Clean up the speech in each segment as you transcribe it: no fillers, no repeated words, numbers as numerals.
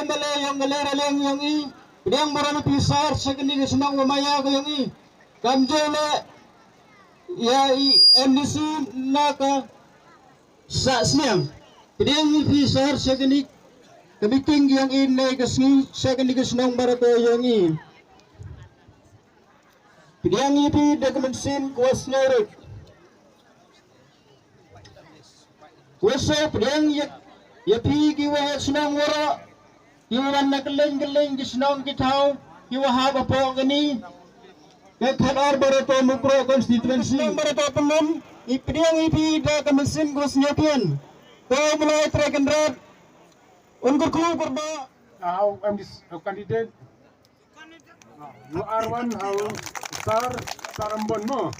male yang galera leng yang I yang marami pisar sekini kesenang umaya ko yang I kamjole ya I MDC naka sa sniam yang I pisar sekini kamiting yang I kesni sekini kesenang barato yang I yang I pi dokumensin kuas nyorek kuasa yang ya pi kiwa senang wara kiwa nakeleng senang kitau kiwa haba po gani kekhanar barato mukro konstituensi barato pelum ipdiang ipi da kemisin kuas nyokian to mulai trekenrat unkur ku kurba how candidate you are one how sarambon mo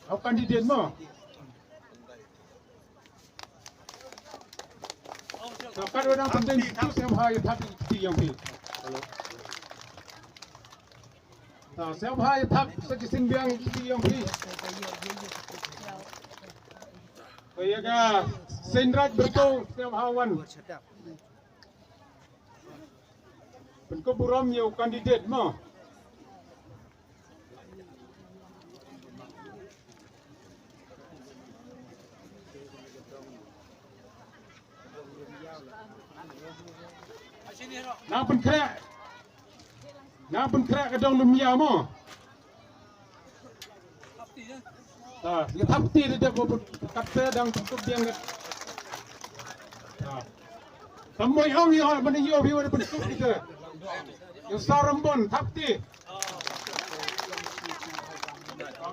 how candidate mo so kado nang penting itu siapa hai thak ti yang pi so siapa hai thak sekising biang ti yang pi kaya ka senrat berto siapa hawan penko buram yo candidate mo Nang penkrak kadang lumia mo. Ya tapti dia kata dang tutup dia ngat. Samoi hong yo mana yo bi wala bentuk itu. Yo sarambon tapti.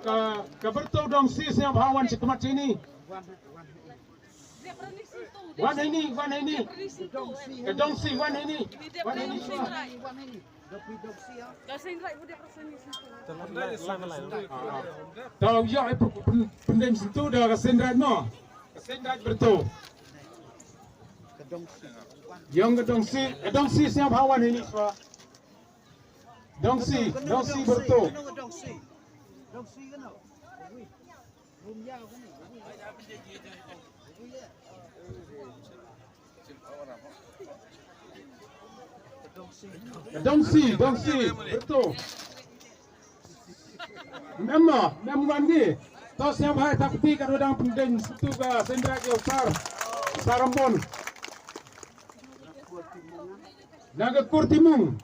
Ka bertau dong si siap hawan sekemat sini. One ini. Dong si one ini. Tahu ya pendem situ dah kesenrat mo. Kesenrat bertu. Yang kedong si siap hawan ini so. Dong si bertu. Dong si kan. Dongsi, betul. Memang ni. Tos yang bahaya takti kalau dang pendeng situ ga sendra ke sarambon. Naga kurtimung.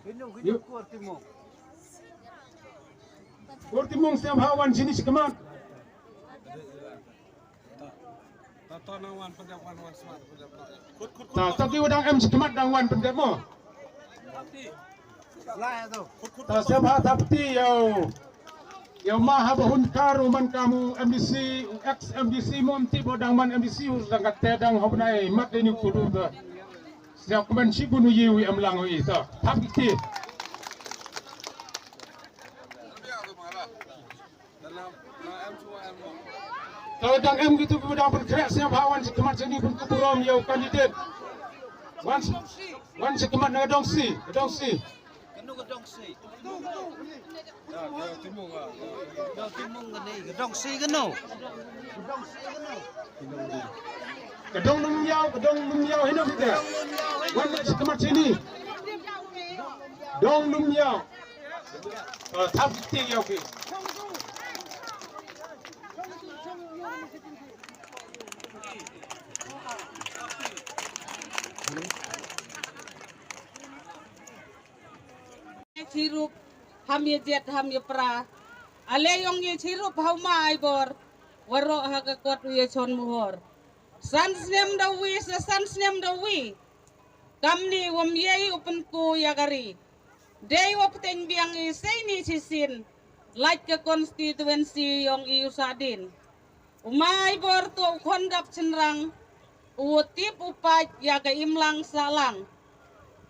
Kurtimung siap hawan sini sekemat. Tapi udang M sekemat dangwan pendek mo. Siapa tapti yo maha bahuntar uman kamu MDC ex MDC monti bodang man MDC usang katedang hobnai mat ini kudu ta siap kemen si bunu yewi amlang itu tapti kalau dang M gitu bodang bergerak siap hawan sekemat sini pun keburom yo kandidat wan sekemat na dong si Gedong si geno. Gedong lumyau hidup kita. Wan sekemat sini. Dong lumyau. Tapti ya oke. Hirup hamye jet hamye pra ale yong ye hirup hauma aibor waro haga kot ye chon muhor sansnem da wi kamni wom ye upen ku yagari dei opteng biang I seini sisin like ke konstituensi yong I usadin umai bor tu kondap cenrang utip upat yaga imlang salang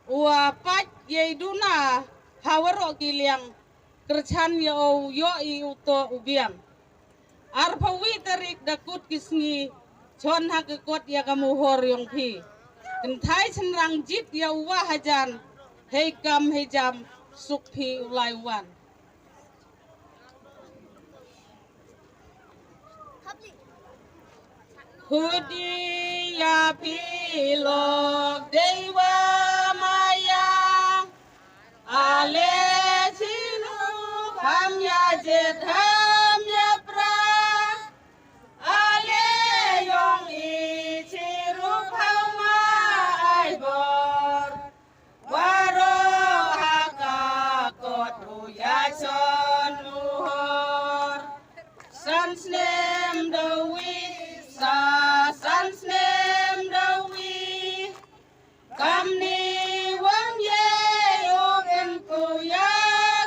uapat ye duna hawaro giliang kerjan yo I uto ubiang arpawi tarik dakut kisngi chon hakekot ya kamuhor yong pi กันท้ายฉันรังจิตยาวะหจันให้กำให้จำสุขพีอุไลวัน Hudiya pilok dewa maya ale chinu hamya jet hamya pra ale yong ichiru phama ai bor waro haka kotu ya son muhor sun's name the Sans name the we come ni wang ye ogen kuya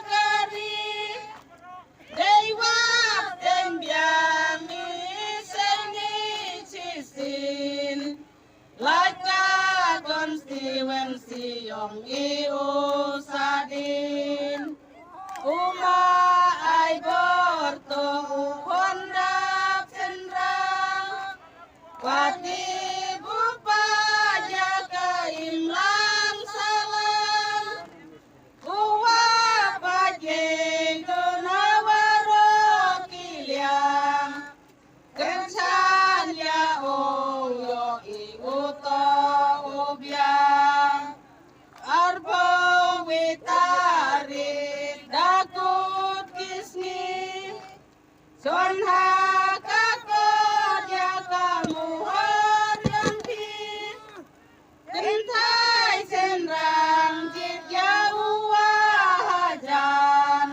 kari dewa tembiami sengi chisin laka constituency yong iu sadin uma ai borto ukondap senrang Wati bupa jaga imlang salam Uwa pajeng donawaro kiliang Kencan ya yo iuto ubiang Arbo witari dakut kisni Sonha Kentai senrang jit yawa hajan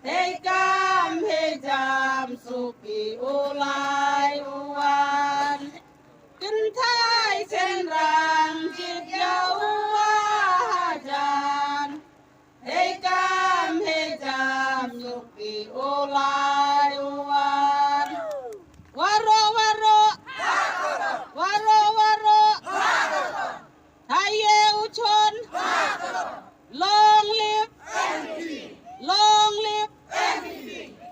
Hekam hejam suki ulai uwan Kentai senrang jit yawa hajan Hekam hejam suki ulai uwan Waro waro Waro waro Haye uchon long live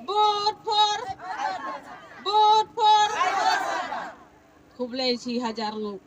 boot for Kublai si hajar nguk